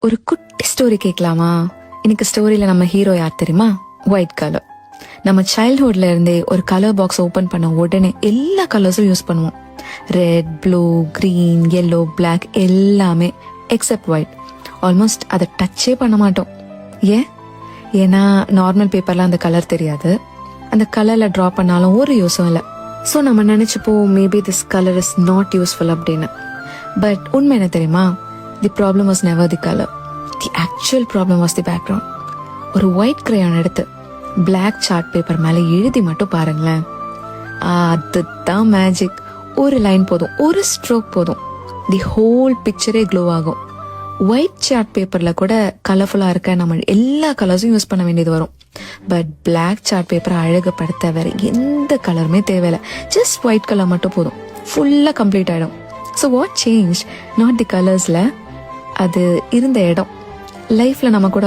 ஒரு குட்டி ஸ்டோரி கேட்கலாமா? எனக்கு ஸ்டோரியில நம்ம ஹீரோ யார் தெரியுமா? White colour. நம்ம சைல்ட்ஹுட்ல இருந்தே ஒரு கலர் பாக்ஸ் ஓபன் பண்ண உடனே எல்லா கலர்ஸும் யூஸ் பண்ணுவோம். Red, blue, green, yellow, black எல்லாமே எக்ஸப்ட் ஒயிட். ஆல்மோஸ்ட் அதை டச்சே பண்ண மாட்டோம். ஏன்னா நார்மல் பேப்பர்ல அந்த கலர் தெரியாது. அந்த கலர்ல டிரா பண்ணாலும் ஒரு யூஸும் இல்லை. ஸோ நம்ம நினைச்சுப்போம் maybe this colour is not useful அப்படின்னு. பட் உண்மை என்ன தெரியுமா? The problem was never the colour. The actual problem was the background. ஒரு ஒயிட் கிரையான் எடுத்து பிளாக் சார்ட் பேப்பர் மேல எழுதி மட்டும் பாருங்களேன். அதுதான் மேஜிக். ஒரு லைன் போதும், ஒரு ஸ்ட்ரோக் போதும், தி ஹோல் பிக்சரே க்ளோ ஆகும். ஒயிட் சார்ட் பேப்பர்ல கூட கலர்ஃபுல்லா இருக்க நம்ம எல்லா கலர்ஸும் யூஸ் பண்ண வேண்டியது வரும். பட் பிளாக் சார்ட் பேப்பரை அழகுபடுத்த வேற எந்த கலருமே தேவையில்லை. ஜஸ்ட் ஒயிட் கலர் மட்டும் போதும், ஃபுல்லா கம்ப்ளீட் ஆயிடும். So what change? Not the கலர்ஸ்ல, அது இருந்த இடம். லைஃப்ல நம்ம கூட